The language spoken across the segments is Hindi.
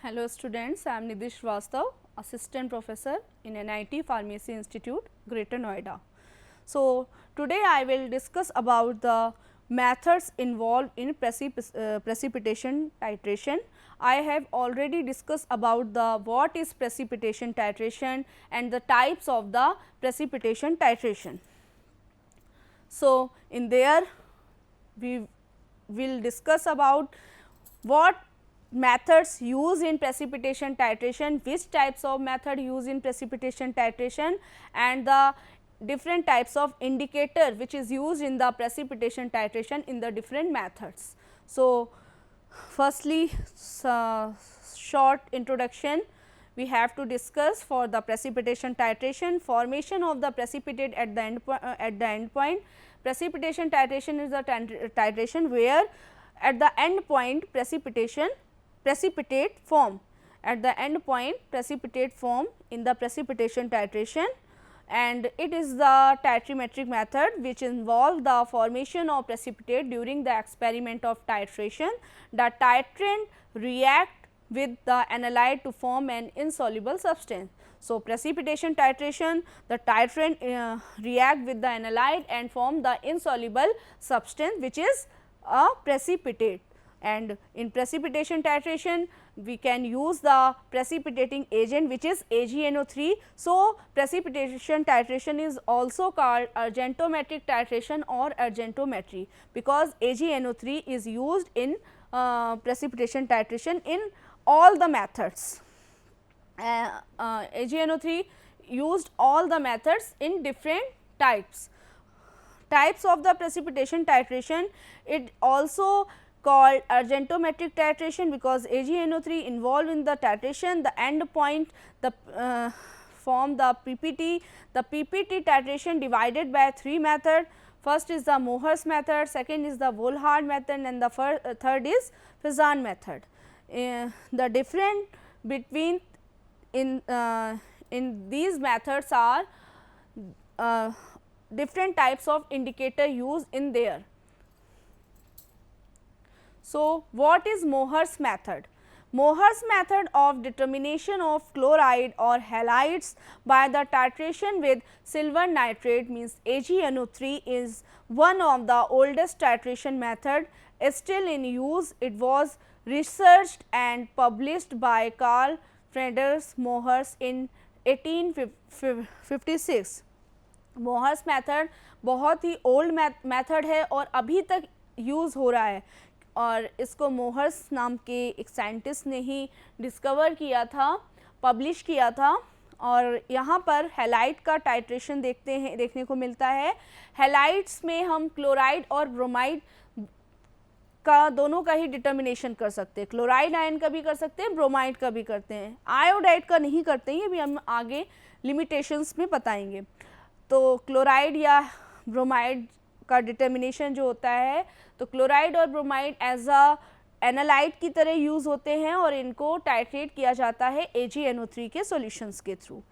Hello students, I am Nidhi Srivastav, Assistant Professor in NIT Pharmacy Institute, Greater Noida. So, today I will discuss about the methods involved in precipitation titration. I have already discussed about the what is precipitation titration and the types of the precipitation titration. So, in there we will discuss about what methods used in precipitation titration, which types of method used in precipitation titration and the different types of indicator which is used in the precipitation titration in the different methods. So, firstly short introduction we have to discuss for the precipitation titration, formation of the precipitate at the end point. Precipitation titration is the titration where at the end point precipitate form, at the end point precipitate form in the precipitation titration, and it is the titrimetric method which involve the formation of precipitate during the experiment of titration. The titrant react with the analyte to form an insoluble substance. So, precipitation titration, the titrant react with the analyte and form the insoluble substance which is a precipitate, and in precipitation titration we can use the precipitating agent which is AgNO3. So, precipitation titration is also called argentometric titration or argentometry, because AgNO3 is used in precipitation titration in all the methods. AgNO3 used all the methods in different types. Types of the precipitation titration, it also called argentometric titration because AgNO3 involved in the titration, the end point the form the PPT. The PPT titration divided by three methods. First is the Mohr's method, second is the Volhard method, and the third is Fezan method. The difference between in these methods are different types of indicator used in there. So, what is Mohr's method? Mohr's method of determination of chloride or halides by the titration with silver nitrate means AgNO3 is one of the oldest titration method still in use. It was researched and published by Carl Friedrich Mohr in 1856. Mohr's method बहुत ही ओल्ड मेथड है और अभी तक यूज़ हो रहा है, और इसको मोहर्स नाम के एक साइंटिस्ट ने ही डिस्कवर किया था, पब्लिश किया था। और यहाँ पर हैलाइड का टाइट्रेशन देखने को मिलता है। हैलाइड्स में हम क्लोराइड और ब्रोमाइड का दोनों का ही डिटर्मिनेशन कर सकते हैं, क्लोराइड आयन का भी कर सकते हैं, ब्रोमाइड का भी करते हैं, आयोडाइड का नहीं करते हैं, ये भी हम आगे लिमिटेशंस में बताएंगे। तो क्लोराइड या ब्रोमाइड का डिटर्मिनेशन जो होता है, तो क्लोराइड और ब्रोमाइड एज अ एनालाइट की तरह यूज़ होते हैं और इनको टाइट्रेट किया जाता है AgNO3 के सॉल्यूशंस के थ्रू।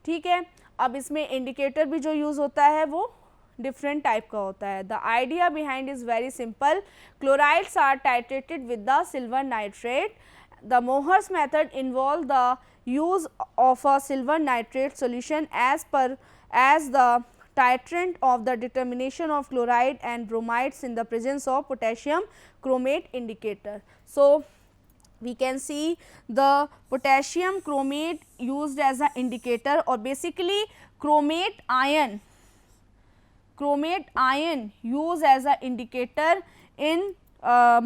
ठीक है, अब इसमें इंडिकेटर भी जो यूज़ होता है वो डिफरेंट टाइप का होता है। The idea behind is very simple, chlorides are titrated with the silver nitrate. The Mohr's method involve the use of a silver nitrate solution as the titrant of the determination of chloride and bromides in the presence of potassium chromate indicator. So, we can see the potassium chromate used as an indicator, or basically chromate ion used as an indicator in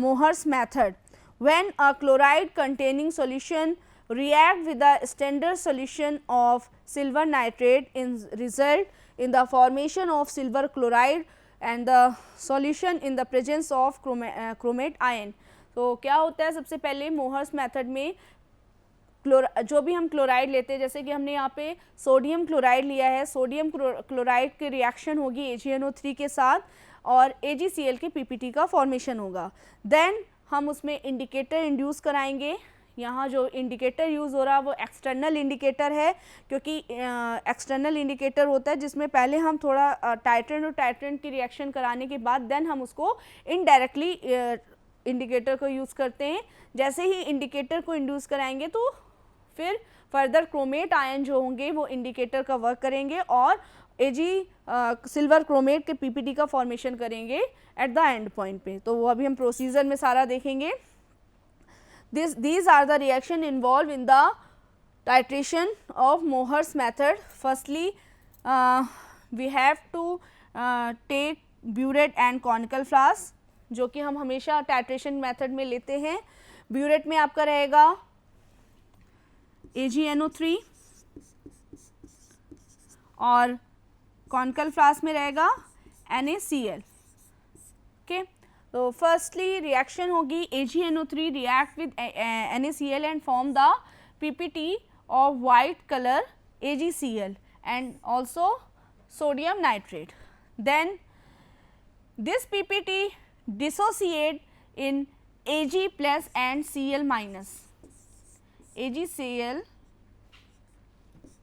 Mohr's method. When a chloride containing solution react with the standard solution of silver nitrate in result in the formation of silver chloride and the solution in the presence of chromate ion. तो क्या होता है, सबसे पहले मोहर्स मेथड में जो भी हम क्लोराइड लेते हैं, जैसे कि हमने यहाँ पे सोडियम क्लोराइड लिया है, सोडियम क्लोराइड की रिएक्शन होगी AgNO3 के साथ और AgCl के PPT का फॉर्मेशन होगा। देन हम उसमें इंडिकेटर इंड्यूस कराएंगे। यहाँ जो इंडिकेटर यूज़ हो रहा है वो एक्सटर्नल इंडिकेटर है, क्योंकि एक्सटर्नल इंडिकेटर होता है जिसमें पहले हम थोड़ा टाइट्रेंट और टाइट्रेंट की रिएक्शन कराने के बाद देन हम उसको इनडायरेक्टली इंडिकेटर को यूज़ करते हैं। जैसे ही इंडिकेटर को इंड्यूस कराएंगे तो फिर फर्दर क्रोमेट आयन जो होंगे वो इंडिकेटर का वर्क करेंगे और Ag सिल्वर क्रोमेट के पीपीटी का फॉर्मेशन करेंगे एट द एंड पॉइंट पे। तो वो अभी हम प्रोसीजर में सारा देखेंगे। These are the reaction involved in the titration of Mohr's method. Firstly, we have to take burette and conical flask, जो कि हम हमेशा टाइट्रेशन मेथड में लेते हैं। ब्यूरेट में आपका रहेगा AgNO3 और कॉनिकल फ्लास्क में रहेगा NaCl। ओके, तो फर्स्टली रिएक्शन होगी AgNO3 react with NaCl and form the PPT of white color AgCl and also sodium nitrate. Then this PPT dissociate in Ag plus and Cl minus. AgCl,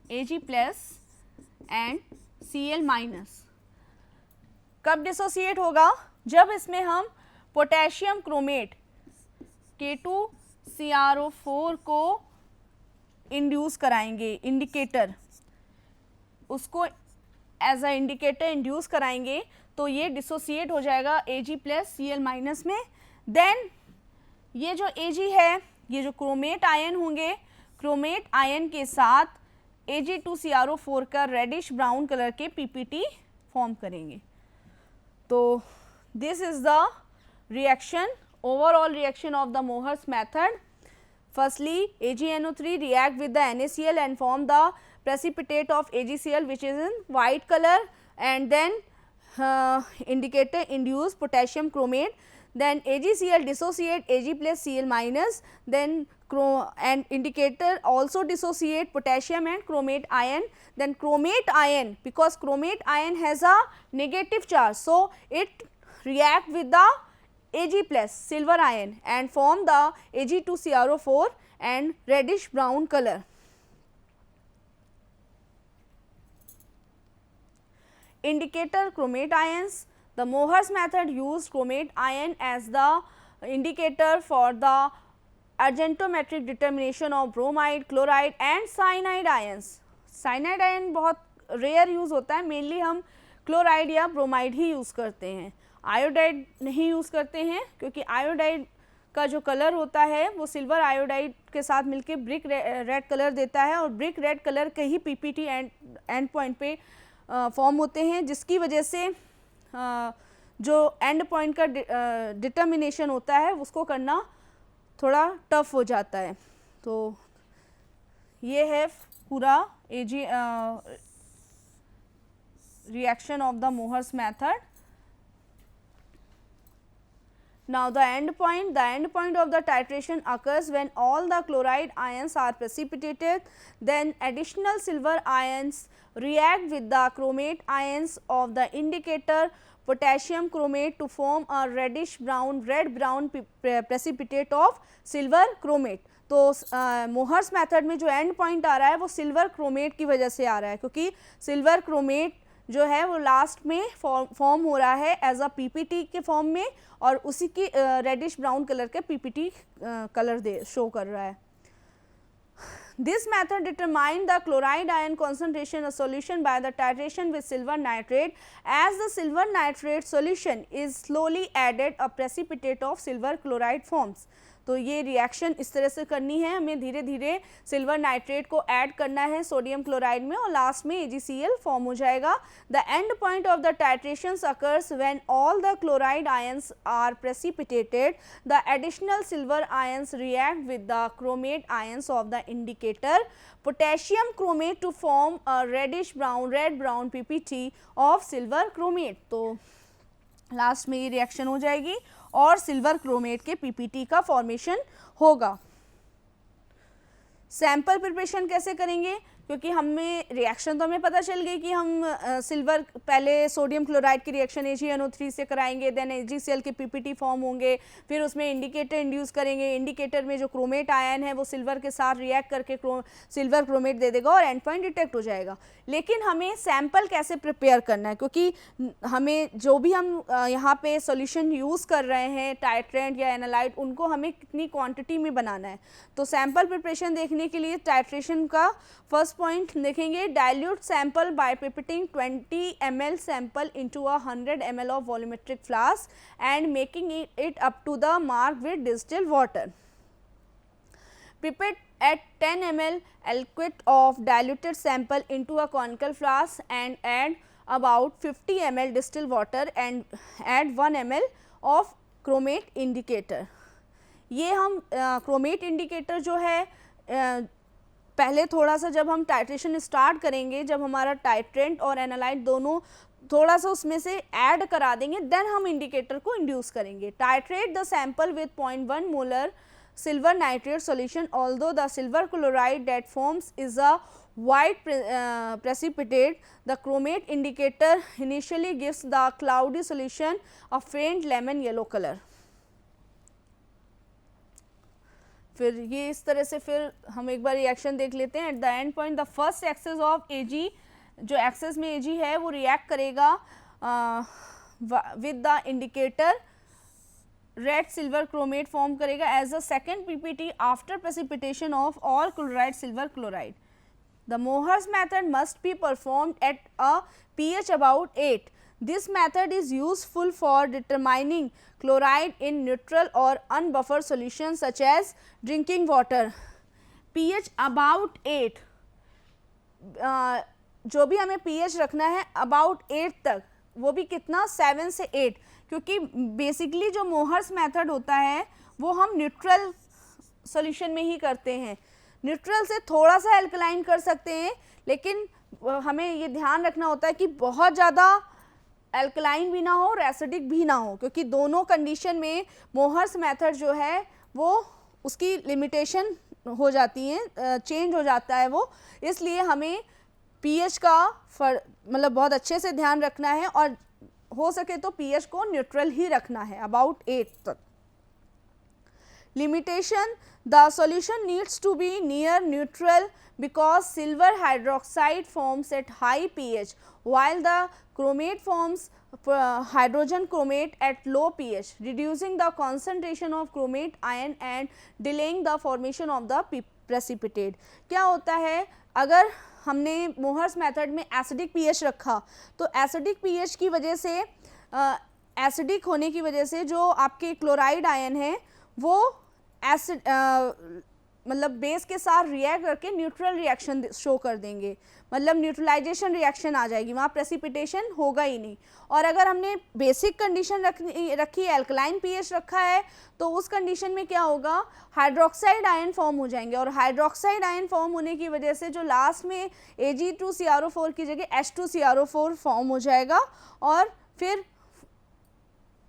Ag plus and Cl minus कब डिसोसिएट होगा? जब इसमें हम पोटेशियम क्रोमेट K2CrO4 को इंड्यूस कराएंगे, इंडिकेटर उसको एज अ इंडिकेटर इंड्यूस कराएंगे तो ये डिसोसिएट हो जाएगा Ag प्लस Cl माइनस में। देन ये जो Ag है, ये जो क्रोमेट आयन होंगे, क्रोमेट आयन के साथ Ag2CrO4 का रेडिश ब्राउन कलर के PPT फॉर्म करेंगे। तो this is the reaction, overall reaction of the Mohr's method. Firstly, AgNO3 react with the NaCl and form the precipitate of AgCl which is in white color, and then indicator induce potassium chromate, then AgCl dissociate Ag plus Cl minus, then and indicator also dissociate potassium and chromate ion, then chromate ion, because chromate ion has a negative charge, so it react with the Ag plus silver ion and form the Ag2CrO4 and reddish brown color. Indicator chromate ions. The Mohr's method used chromate ion as the indicator for the argentometric determination of bromide, chloride and cyanide ions. Cyanide ion बहुत रेयर यूज़ होता है, मेनली हम क्लोराइड या ब्रोमाइड ही यूज़ करते हैं, आयोडाइड नहीं यूज़ करते हैं, क्योंकि आयोडाइड का जो कलर होता है वो सिल्वर आयोडाइड के साथ मिलके ब्रिक रेड कलर देता है और ब्रिक रेड कलर के ही पीपीटी एंड पॉइंट पे फॉर्म होते हैं, जिसकी वजह से जो एंड पॉइंट का डिटर्मिनेशन होता है उसको करना थोड़ा टफ हो जाता है। तो ये है पूरा Ag reaction of the Mohr's method. Now the end point of the titration occurs when all the chloride ions are precipitated, then additional silver ions react with the chromate ions of the indicator potassium chromate to form a reddish brown, red brown precipitate of silver chromate. तो Mohr's मेथड में जो एंड पॉइंट आ रहा है वो सिल्वर क्रोमेट की वजह से आ रहा है, क्योंकि सिल्वर क्रोमेट जो है वो लास्ट में फॉर्म हो रहा है एज अ पीपीटी के फॉर्म में और उसी की रेडिश ब्राउन कलर के पीपीटी कलर शो कर रहा है। This method determine the chloride ion concentration of solution by the titration with silver nitrate. As the silver nitrate solution is slowly added, a precipitate of silver chloride forms. तो ये रिएक्शन इस तरह से करनी है, हमें धीरे धीरे सिल्वर नाइट्रेट को ऐड करना है सोडियम क्लोराइड में और लास्ट में AgCl फॉर्म हो जाएगा। The end point of the titrations occurs when all the chloride ions are precipitated, the additional silver ions react with the chromate ions of the indicator potassium chromate to form a reddish brown, red brown PPT of silver chromate. तो लास्ट में ये रिएक्शन हो जाएगी और सिल्वर क्रोमेट के पीपीटी का फॉर्मेशन होगा। सैंपल प्रिपरेशन कैसे करेंगे? क्योंकि हमें रिएक्शन तो हमें पता चल गई कि हम सिल्वर पहले सोडियम क्लोराइड की रिएक्शन AgNO3 से कराएंगे, देन AgCl के PPT फॉर्म होंगे, फिर उसमें इंडिकेटर इंड्यूस करेंगे, इंडिकेटर में जो क्रोमेट आयन है वो सिल्वर के साथ रिएक्ट करके सिल्वर क्रोमेट दे देगा और एंड पॉइंट डिटेक्ट हो जाएगा। लेकिन हमें सैंपल कैसे प्रिपेयर करना है, क्योंकि हमें जो भी हम यहाँ पे सॉल्यूशन यूज़ कर रहे हैं टाइट्रेंट या एनालाइट, उनको हमें कितनी क्वांटिटी में बनाना है। तो सैंपल प्रिपरेशन देखने के लिए टाइट्रेशन का फर्स्ट पॉइंट देखेंगे, dilute sample by pipetting 20 ml sample into a 100 ml of volumetric flask and making it up to the mark with distilled water. Pipette at 10 ml aliquot of diluted sample into a conical flask and add about 50 ml distilled water and add 1 ml of chromate indicator। ये हम क्रोमेट इंडिकेटर जो है पहले थोड़ा सा जब हम टाइट्रेशन स्टार्ट करेंगे, जब हमारा टाइट्रेंट और एनालाइट दोनों थोड़ा सा उसमें से ऐड करा देंगे, देन हम इंडिकेटर को इंड्यूस करेंगे। Titrate the sample with 0.1 molar silver nitrate solution, although the silver chloride that forms is a white precipitate. The chromate indicator initially gives the cloudy solution a faint lemon yellow color। फिर ये इस तरह से फिर हम एक बार रिएक्शन देख लेते हैं। At the end point the first excess of Ag, जो एक्सेस में Ag है वो रिएक्ट करेगा with the indicator, red silver chromate form करेगा as a second PPT after precipitation of all chloride silver chloride. The Mohr's method must be performed at a pH about 8। This method is useful for determining chloride in neutral और unbuffered solution such as drinking water. pH about 8, जो भी हमें pH रखना है अबाउट 8 तक, वो भी कितना, 7 से 8, क्योंकि बेसिकली जो मोहर्स मेथड होता है वो हम न्यूट्रल सॉल्यूशन में ही करते हैं। न्यूट्रल से थोड़ा सा एल्कलाइन कर सकते हैं, लेकिन हमें ये ध्यान रखना होता है कि बहुत ज़्यादा एल्कलाइन भी ना हो और एसिडिक भी ना हो, क्योंकि दोनों कंडीशन में मोहर्स मेथड जो है वो उसकी लिमिटेशन हो जाती है, चेंज हो जाता है वो। इसलिए हमें pH का मतलब बहुत अच्छे से ध्यान रखना है और हो सके तो pH को न्यूट्रल ही रखना है अबाउट 8 तक। Limitation, the solution needs to be near neutral because silver hydroxide forms at high pH while the chromate forms hydrogen chromate at low pH, reducing the concentration of chromate ion and delaying the formation of the precipitate। क्या होता है, अगर हमने मोहर्स मेथड में एसिडिक pH रखा तो एसिडिक pH की वजह से, एसिडिक होने की वजह से जो आपके क्लोराइड आयन है वो एसिड मतलब बेस के साथ रिएक्ट करके न्यूट्रल रिएक्शन शो कर देंगे, मतलब न्यूट्रलाइजेशन रिएक्शन आ जाएगी, वहाँ प्रेसिपिटेशन होगा ही नहीं। और अगर हमने बेसिक कंडीशन रखी एल्कलाइन pH रखा है तो उस कंडीशन में क्या होगा, हाइड्रोक्साइड आयन फॉर्म हो जाएंगे और हाइड्रोक्साइड आयन फॉर्म होने की वजह से जो लास्ट में Ag2CrO4 की जगह H2CrO4 फॉर्म हो जाएगा और फिर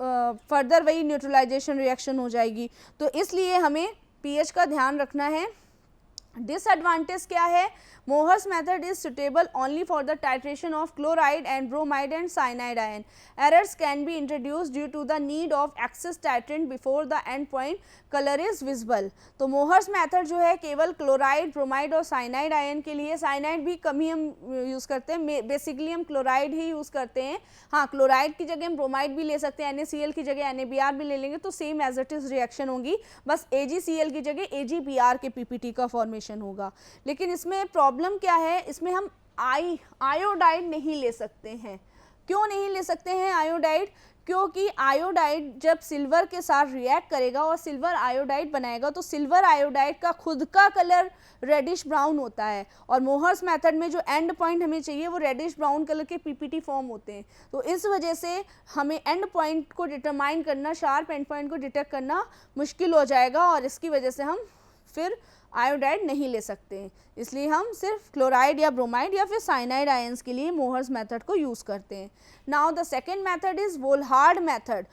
फर्दर वही न्यूट्रलाइजेशन रिएक्शन हो जाएगी। तो इसलिए हमें pH का ध्यान रखना है। डिसएडवांटेज क्या है, Mohr's method is suitable only for the titration of chloride and bromide and cyanide ion. Errors can be introduced due to the need of excess titrant before the end point colour is visible. तो मोहर्स मेथड जो है केवल क्लोराइड, ब्रोमाइड और साइनाइड आयन के लिए, साइनाइड भी कम ही हम यूज़ करते हैं, बेसिकली हम क्लोराइड ही यूज़ करते हैं। हाँ, क्लोराइड की जगह हम ब्रोमाइड भी ले सकते हैं, NaCl की जगह NaBr भी ले लेंगे तो same as it is reaction होगी, बस AgCl की जगह AgBr के PPT का फॉर्मेशन होगा। लेकिन इसमें प्रॉब्लम क्या है, इसमें हम आयोडाइड नहीं ले सकते हैं। क्यों नहीं ले सकते हैं आयोडाइड, क्योंकि आयोडाइड जब सिल्वर के साथ रिएक्ट करेगा और सिल्वर आयोडाइड बनाएगा तो सिल्वर आयोडाइड का खुद का कलर रेडिश ब्राउन होता है और मोहर्स मेथड में जो एंड पॉइंट हमें चाहिए वो रेडिश ब्राउन कलर के PPT फॉर्म होते हैं। तो इस वजह से हमें एंड पॉइंट को डिटरमाइन करना, शार्प एंड पॉइंट को डिटेक्ट करना मुश्किल हो जाएगा और इसकी वजह से हम फिर आयोडाइड नहीं ले सकते हैं। इसलिए हम सिर्फ क्लोराइड या ब्रोमाइड या फिर साइनाइड आयंस के लिए मोहर्स मेथड को यूज़ करते हैं। Now the second method is Volhard method.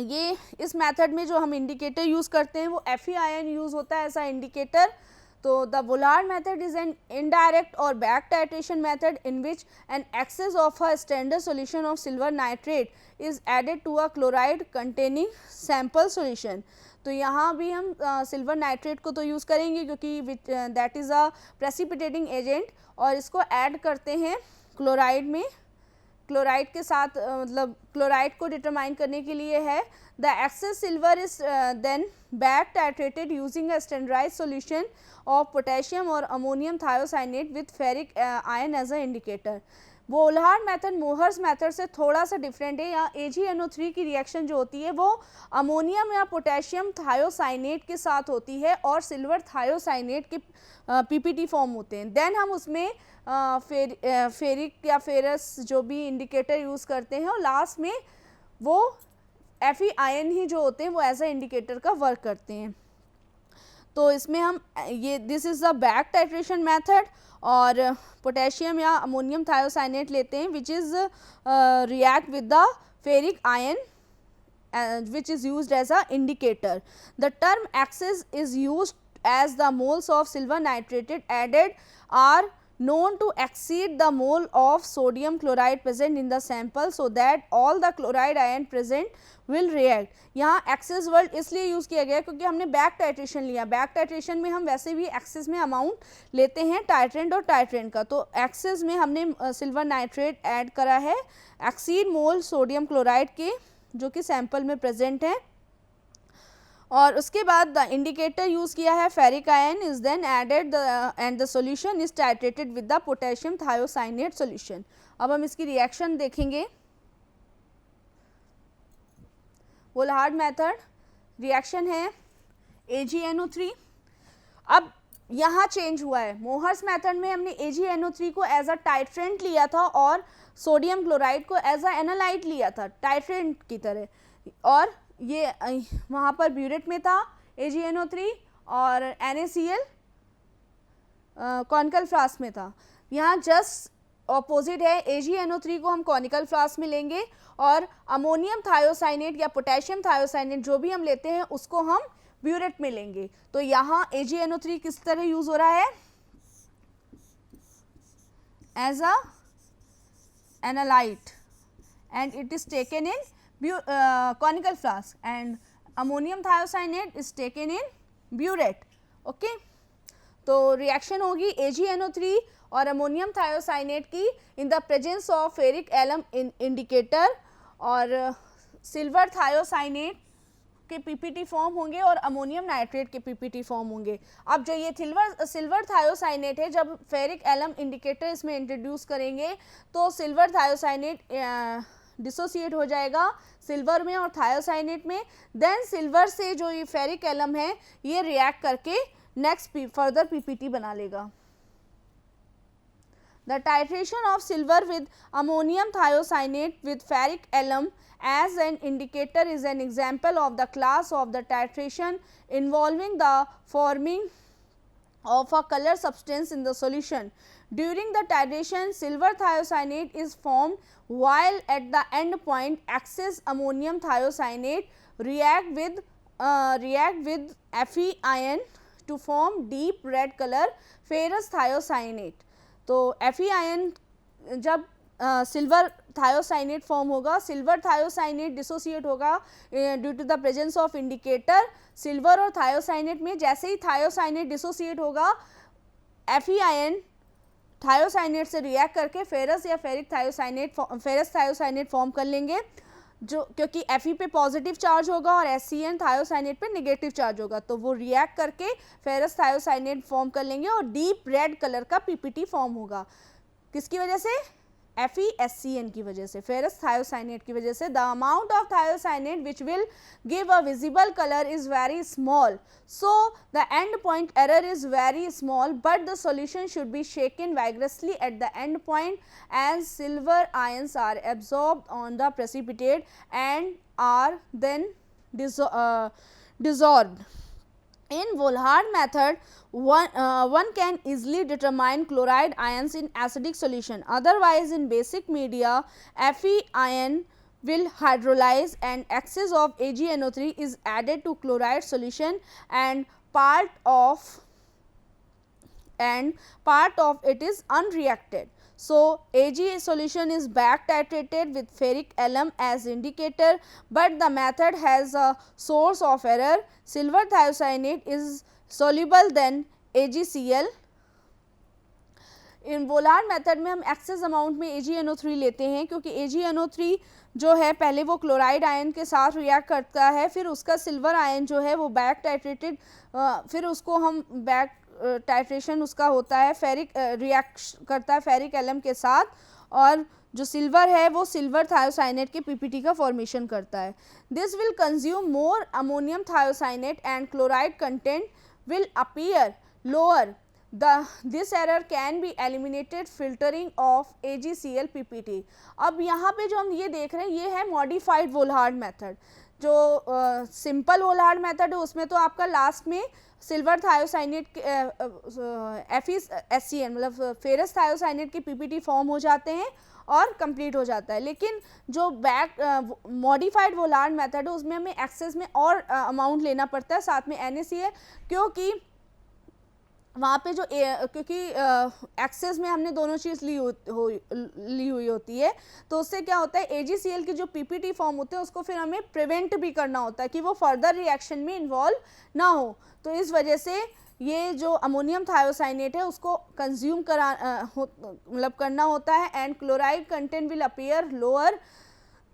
ये इस मेथड में जो हम इंडिकेटर यूज़ करते हैं वो Fe आयन यूज़ होता है as a indicator. So the Vollard method is an indirect or back titration method in which an excess of a standard solution of silver nitrate is added to a chloride containing sample solution. तो यहाँ भी हम सिल्वर नाइट्रेट को तो यूज़ करेंगे क्योंकि that is a precipitating agent, और इसको ऐड करते हैं क्लोराइड में, क्लोराइड के साथ मतलब क्लोराइड को डिटरमाइन करने के लिए है. The excess silver is then back titrated using a standardised solution of potassium और ammonium thiocyanate with ferric ion as a indicator. Volhard method Mohr's method से थोड़ा सा डिफरेंट है. यहाँ AgNO3 की रिएक्शन जो होती है वो अमोनियम या पोटेशियम थायोसाइनेट के साथ होती है और सिल्वर थायोसाइनेट के PPT फॉर्म होते हैं. देन हम उसमें फेरिक या फेरस जो भी इंडिकेटर यूज़ करते हैं और लास्ट में वो Fe आयन ही जो होते हैं वो एज अ इंडिकेटर का वर्क करते हैं. तो इसमें हम ये this is the back titration method और पोटेशियम या अमोनियम थायोसाइनेट लेते हैं which is react with the ferric ion which is used as a indicator. The term excess is used as the moles of silver nitrate added are known to exceed the mole of sodium chloride present in the sample, so that all the chloride ion present will react. यहाँ एक्सेस वर्ड इसलिए यूज़ किया गया क्योंकि हमने बैक टाइट्रेशन लिया. बैक टाइट्रेशन में हम वैसे भी एक्सेस में अमाउंट लेते हैं टाइट्रेंट और टाइट्रेंट का. तो एक्सेस में हमने सिल्वर नाइट्रेट ऐड करा है एक्सीड मोल सोडियम क्लोराइड के जो कि सैंपल में प्रेजेंट है. और उसके बाद द इंडिकेटर यूज़ किया है ferric ion is then added and the solution is titrated with the potassium thiocyanate solution. अब हम इसकी रिएक्शन देखेंगे. वोल्हार्ड मेथड रिएक्शन है AgNO3. अब यहाँ चेंज हुआ है. मोहर्स मेथड में हमने AgNO3 को एज अ टाइट्रेंट लिया था और सोडियम क्लोराइड को एज अ एनालाइट लिया था टाइट्रेंट की तरह, और ये वहाँ पर ब्यूरेट में था AgNO3 और NaCl कॉनिकल फ्लास्क में था. यहाँ जस्ट ऑपोजिट है. AgNO3 को हम कॉनिकल फ्लास्क में लेंगे और अमोनियम थायोसाइनेट या पोटेशियम थायोसाइनेट जो भी हम लेते हैं उसको हम ब्यूरेट में लेंगे. तो यहाँ AgNO3 किस तरह यूज़ हो रहा है as a analyte and it is taken in conical flask and ammonium thiocyanate is taken in burette. Okay, तो रिएक्शन होगी AgNO3 और अमोनियम थायोसाइनेट की in the presence of ferric alum indicator, और सिल्वर थायोसाइनेट के PPT फॉर्म होंगे और अमोनियम नाइट्रेट के PPT फॉर्म होंगे. अब जो ये सिल्वर थायोसाइनेट है, जब फेरिक एलम इंडिकेटर इसमें इंट्रोड्यूस करेंगे तो सिल्वर थायोसाइनेट डिसोसिएट हो जाएगा सिल्वर में और थायोसाइनेट में. देन सिल्वर से जो ये फेरिक एलम है ये रिएक्ट करके नेक्स्ट फर्दर PPT बना लेगा. The titration of silver with ammonium thiocyanate with ferric alum as an indicator is an example of the class of the titration involving the forming of a color substance in the solution. During the titration, silver thiocyanate is formed, while at the end point excess ammonium thiocyanate react with Fe ion to form deep red color ferrous thiocyanate. तो Fe आयन जब सिल्वर थायोसाइनेट फॉर्म होगा, सिल्वर थायोसाइनेट डिसोसिएट होगा due to the presence of indicator. Silver और थायोसाइनेट में जैसे ही थायोसाइनेट डिसोसिएट होगा Fe आयन थायोसाइनेट से रिएक्ट करके फेरस या फेरस थायोसाइनेट फॉर्म कर लेंगे, जो क्योंकि Fe पे पॉजिटिव चार्ज होगा और HCN थायोसाइनेट पे नेगेटिव चार्ज होगा, तो वो रिएक्ट करके फेरस थायोसाइनेट फॉर्म कर लेंगे और डीप रेड कलर का PPT फॉर्म होगा. किसकी वजह से? FeSCN की वजह से, फेरस थायोसाइनेट की वजह से. The amount of thiocyanate which will give a visible colour is very small, so the end point error is very small, but the solution should be shaken vigorously at the end point as silver ions are absorbed on the precipitate and are then dissolved. In Vollard method, one can easily determine chloride ions in acidic solution. Otherwise, in basic media, Fe ion will hydrolyze and excess of AgNO3 is added to chloride solution and part of and part of it is unreacted. So, Ag solution is back titrated with ferric alum as indicator, but the method has a source of error. Silver thiocyanate is soluble than AgCl. In Volhard method में हम एक्सेस अमाउंट में AgNO3 लेते हैं, क्योंकि AgNO3 जो है पहले वो क्लोराइड आयन के साथ रिएक्ट करता है, फिर उसका सिल्वर आयन जो है वो बैक टाइट्रेटेड, फिर उसको हम बैक टाइट्रेशन उसका होता है फेरिक, रिएक्ट करता है फेरिक एलम के साथ, और जो सिल्वर है वो सिल्वर थायोसाइनेट के पीपीटी का फॉर्मेशन करता है. This will consume more ammonium thiocyanate and chloride content will appear lower. This error can be eliminated filtering of AgCl PPT. अब यहाँ पे जो हम ये देख रहे हैं ये है मॉडिफाइड वोल्हार्ड मेथड. जो सिंपल वोल्हार्ड मेथड है उसमें तो आपका लास्ट में सिल्वर थायोसाइनेट FeSCN मतलब फेरस थायोसाइनेट के PPT फॉर्म हो जाते हैं और कंप्लीट हो जाता है. लेकिन जो बैक मॉडिफाइड वोल्हार्ड मेथड है उसमें हमें एक्सेस में और अमाउंट लेना पड़ता है, साथ में NaCl, क्योंकि वहाँ पे जो क्योंकि एक्सेस में हमने दोनों चीज़ ली हुई होती है, तो उससे क्या होता है AgCl की जो पीपीटी फॉर्म होते हैं उसको फिर हमें प्रिवेंट भी करना होता है कि वो फर्दर रिएक्शन में इन्वॉल्व ना हो. तो इस वजह से ये जो अमोनियम थायोसाइनेट है उसको कंज्यूम मतलब करना होता है, and chloride content will appear lower.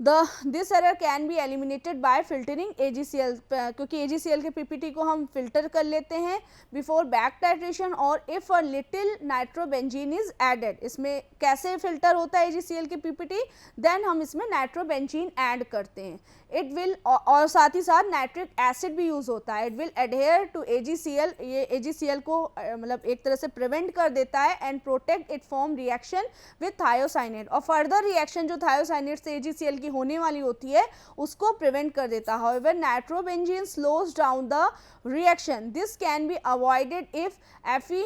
This error can be eliminated by filtering AgCl, क्योंकि AgCl के पीपीटी को हम फिल्टर कर लेते हैं बिफोर बैक टाइट्रेशन, और if a little nitrobenzene is added. इसमें कैसे फिल्टर होता है AgCl के पीपीटी, देन हम इसमें नाइट्रोबेंजीन ऐड करते हैं. इट विल, और साथ ही साथ नाइट्रिक एसिड भी यूज़ होता है. It will adhere to AgCl, ये AgCl को मतलब एक तरह से प्रिवेंट कर देता है and protect it from reaction with thiocyanate, और फर्दर रिएक्शन जो थायोसाइनेट से AgCl की होने वाली होती है उसको प्रिवेंट कर देता है. However nitrobenzene slows down the reaction. This can be avoided if Fe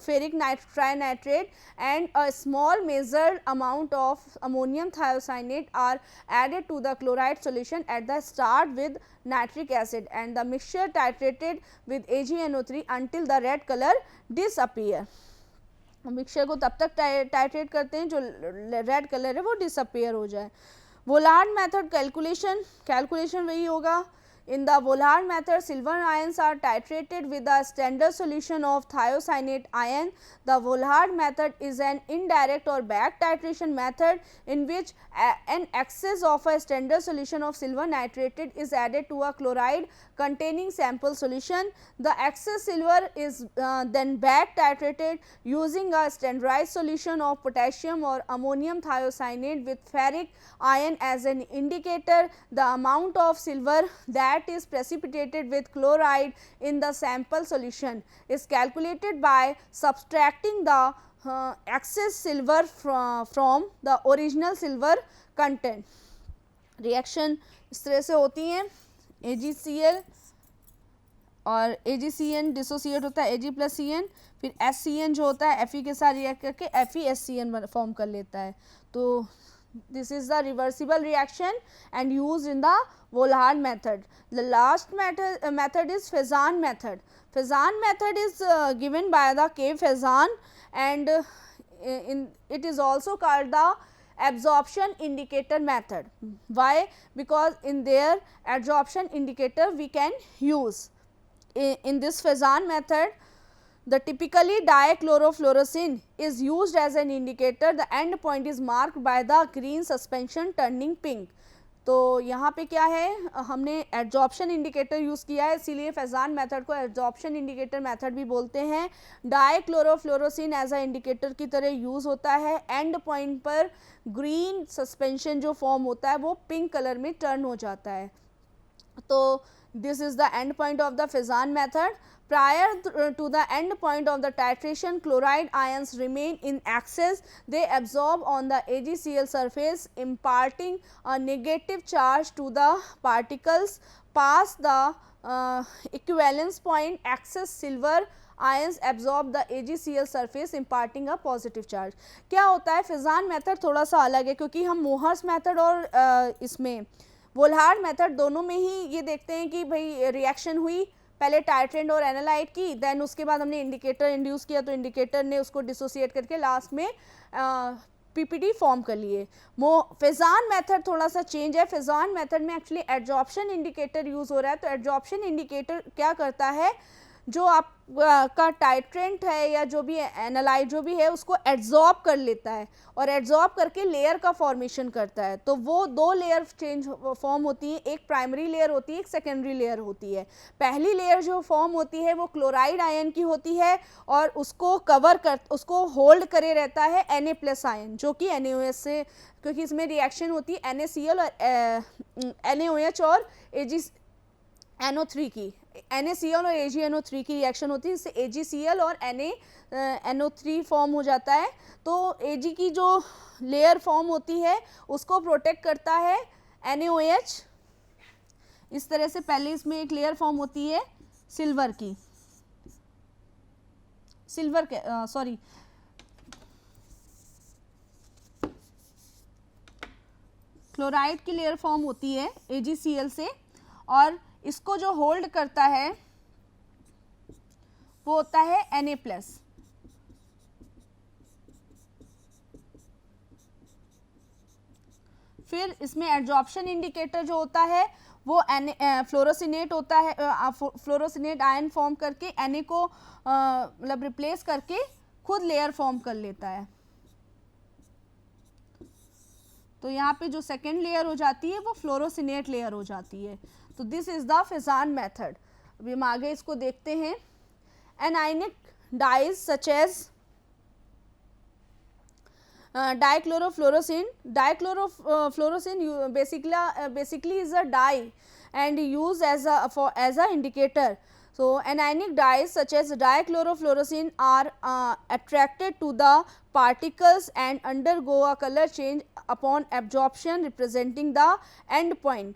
ferric trinitrate and a small measured amount of ammonium thiocyanate are added to the chloride solution at the start with nitric acid, and the mixture titrated with AgNO3 until the red color disappear. Mixture को तब तक टाइट्रेट करते हैं जो रेड कलर है वो डिसअपियर हो जाए. वोलार्ड मेथड कैलकुलेशन वही होगा. In the Vollard method, silver ions are titrated with a standard solution of thiocyanate ion. The Vollard method is an indirect or back titration method in which an excess of a standard solution of silver nitrated is added to a chloride containing sample solution. The excess silver is then back titrated using a standardized solution of potassium or ammonium thiocyanate with ferric ion as an indicator. The amount of silver that is precipitated with chloride in the sample solution is calculated by subtracting the excess silver from the original silver content. Reaction इस तरह से होती हैं. AgCl और AgCN डिसोसिएट होता है Ag प्लस Cn, फिर SCN जो होता है Fe के साथ रिएक्ट करके FeSCN फॉर्म कर लेता है. तो this is the reversible reaction and used in the Vollard method. The last method is Fezzan method. Fezzan method is given by the K. Fezzan, and it is also called the absorption indicator method. Why? Because in their absorption indicator we can use. In this Fezzan method, the typically dichlorofluorosin is used as an indicator. The end point is marked by the green suspension turning pink. तो यहाँ पे क्या है, हमने एड्जॉर्प्शन इंडिकेटर यूज़ किया है, इसीलिए फैजान मेथड को एड्जॉर्प्शन इंडिकेटर मेथड भी बोलते हैं. डाइक्लोरोफ्लोरोसिन एज अ इंडिकेटर की तरह यूज़ होता है. एंड पॉइंट पर ग्रीन सस्पेंशन जो फॉर्म होता है वो पिंक कलर में टर्न हो जाता है. तो this is the end point of the Fezzan method. Prior to the end point of the titration, chloride ions remain in excess. They absorb on the AgCl surface, imparting a negative charge to the particles. Past the equivalence point, excess silver ions absorb the AgCl surface, imparting a positive charge. क्या होता है, Fezzan method थोड़ा सा अलग है, क्योंकि हम मोहर्स मेथड और इसमें वोल्हार्ड मेथड दोनों में ही ये देखते हैं कि भाई रिएक्शन हुई, पहले टाइट्रेंट और एनालाइट की, देन उसके बाद हमने इंडिकेटर इंड्यूस किया तो इंडिकेटर ने उसको डिसोसिएट करके लास्ट में पीपीटी फॉर्म कर लिए। फेजान मेथड थोड़ा सा चेंज है, फेजान मेथड में एक्चुअली एडजॉर्प्शन इंडिकेटर यूज हो रहा है। तो एडजॉर्प्शन इंडिकेटर क्या करता है, जो आप का टाइट्रेंट है या जो भी एनालाइट जो भी है उसको एड्जॉर्ब कर लेता है और एड्जॉर्ब करके लेयर का फॉर्मेशन करता है। तो वो दो लेयर चेंज फॉर्म होती है, एक प्राइमरी लेयर होती है, एक सेकेंडरी लेयर होती है। पहली लेयर जो फॉर्म होती है वो क्लोराइड आयन की होती है और उसको होल्ड करे रहता है Na+ आयन, जो कि NaOH से, क्योंकि इसमें रिएक्शन होती है NaCl और NaOH और AgNO3 की, NaCl और AgNO3 की रिएक्शन होती है, जिससे AgCl और NaNO3 फॉर्म हो जाता है। तो Ag की जो लेयर फॉर्म होती है उसको प्रोटेक्ट करता है NaOH। इस तरह से पहले इसमें एक लेयर फॉर्म होती है सिल्वर की, क्लोराइड की लेयर फॉर्म होती है AgCl से, और इसको जो होल्ड करता है वो होता है Na+। फिर इसमें एडजॉर्प्शन इंडिकेटर जो होता है वो फ्लोरोसिनेट होता है, फ्लोरोसिनेट आयन फॉर्म करके Na को मतलब रिप्लेस करके खुद लेयर फॉर्म कर लेता है। तो यहाँ पे जो सेकेंड लेयर हो जाती है वो फ्लोरोसिनेट लेयर हो जाती है। तो this is the Fajans method. अभी हम आगे इसको देखते हैं। Anionic dyes such as dichlorofluorocene basically is a dye and used as a indicator. So anionic dyes such as dichlorofluorocene are attracted to the particles and undergo a color change upon absorption, representing the end point.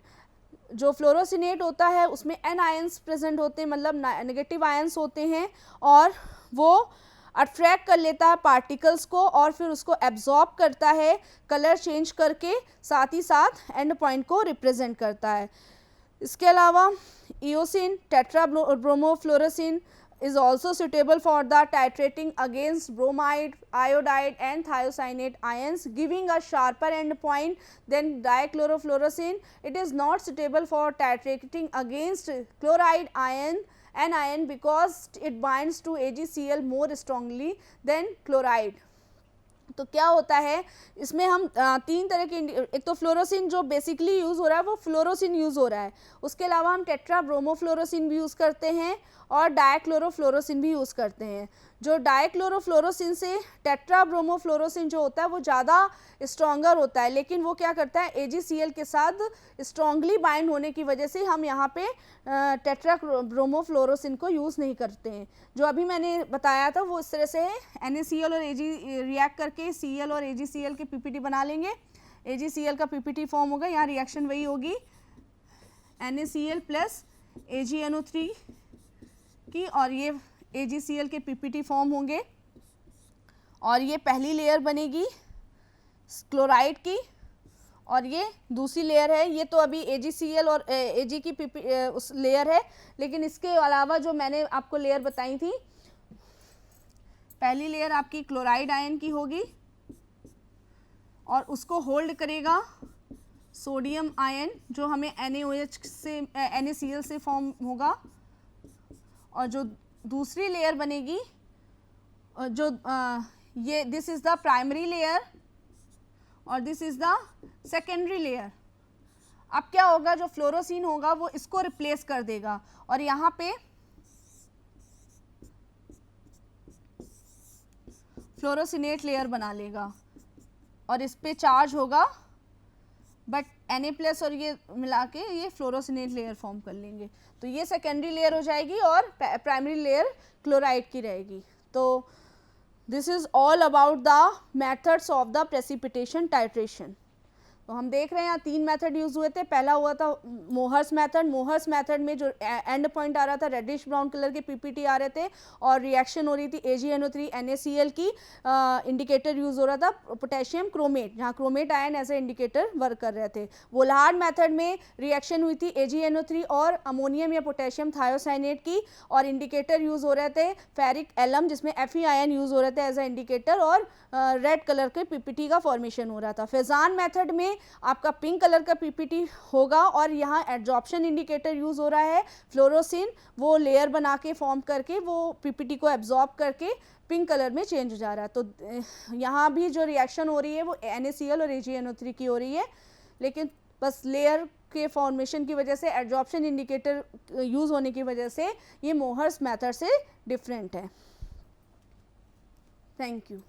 जो फ्लोरोसिनेट होता है उसमें N आयंस प्रेजेंट होते हैं, मतलब नेगेटिव आयंस होते हैं, और वो अट्रैक्ट कर लेता है पार्टिकल्स को और फिर उसको एब्जॉर्ब करता है कलर चेंज करके, साथ ही साथ एंड पॉइंट को रिप्रेजेंट करता है। इसके अलावा eosin टेट्राब्रोमोफ्लोरोसिन is also suitable for the titrating against bromide, iodide and thiocyanate ions, giving a sharper end point than dichlorofluorocene. It is not suitable for titrating against chloride anion because it binds to AgCl more strongly than chloride. तो क्या होता है इसमें, हम तीन तरह के, एक तो फ्लोरोसिन जो बेसिकली यूज़ हो रहा है वो फ्लोरोसिन यूज़ हो रहा है, उसके अलावा हम टेट्राब्रोमोफ्लोरोसिन भी यूज़ करते हैं और डाइक्लोरोफ्लोरोसिन भी यूज़ करते हैं। जो डाइक्लोरोफ्लोरोसिन से टेट्राब्रोमोफ्लोरोसिन जो होता है वो ज़्यादा स्ट्रॉन्गर होता है, लेकिन वो क्या करता है AgCl के साथ स्ट्रॉन्गली बाइंड होने की वजह से हम यहाँ पे टेट्राब्रोमोफ्लोरोसिन को यूज़ नहीं करते हैं। जो अभी मैंने बताया था वो इस तरह से है, NaCl और Ag रिएक्ट करके Cl और AgCl के PPT बना लेंगे, AgCl का PPT फॉर्म होगा, यहाँ रिएक्शन वही होगी NaCl प्लस AgNO3 की, और ये AgCl के PPT फॉर्म होंगे, और ये पहली लेयर बनेगी क्लोराइड की और ये दूसरी लेयर है। ये तो अभी AgCl और Ag की उस लेयर है, लेकिन इसके अलावा जो मैंने आपको लेयर बताई थी, पहली लेयर आपकी क्लोराइड आयन की होगी और उसको होल्ड करेगा सोडियम आयन जो हमें NaOH से NaCl से फॉर्म होगा, और जो दूसरी लेयर बनेगी जो ये this is the primary layer और this is the secondary layer. अब क्या होगा, जो फ्लोरोसिन होगा वो इसको रिप्लेस कर देगा और यहाँ पे फ्लोरोसिनेट लेयर बना लेगा और इस पे चार्ज होगा, बट Na+ और ये मिला के ये फ्लोरोसिनेट लेयर फॉर्म कर लेंगे। तो ये सेकेंडरी लेयर हो जाएगी और प्राइमरी लेयर क्लोराइड की रहेगी। तो this is all about the methods of the precipitation titration. तो हम देख रहे हैं यहाँ 3 मेथड यूज़ हुए थे। पहला हुआ था मोहर्स मेथड। मोहर्स मेथड में जो एंड पॉइंट आ रहा था रेडिश ब्राउन कलर के पीपीटी आ रहे थे और रिएक्शन हो रही थी AgNO3 NaCl की। इंडिकेटर यूज़ हो रहा था पोटेशियम क्रोमेट, जहाँ chromate ion as a indicator work कर रहे थे। वोल्हार्ड मेथड में रिएक्शन हुई थी AgNO3 और अमोनियम या पोटेशियम थायोसाइनेट की और इंडिकेटर यूज़ हो रहे थे फेरिक एलम, जिसमें Fe आयन यूज़ हो रहे थे एज ए इंडिकेटर और रेड कलर के पीपीटी का फॉर्मेशन हो रहा था। फेजान मेथड में आपका पिंक कलर का पीपीटी होगा और यहाँ एड्जॉर्प्शन इंडिकेटर यूज़ हो रहा है। फ्लोरोसिन वो लेयर बना के फॉर्म करके वो पीपीटी को एब्जॉर्ब करके पिंक कलर में चेंज हो जा रहा है। तो यहाँ भी जो रिएक्शन हो रही है वो NaCl और AgNO3 की हो रही है, लेकिन बस लेयर के फॉर्मेशन की वजह से एड्जॉर्प्शन इंडिकेटर यूज़ होने की वजह से ये मोहर्स मेथड से डिफरेंट है। Thank you.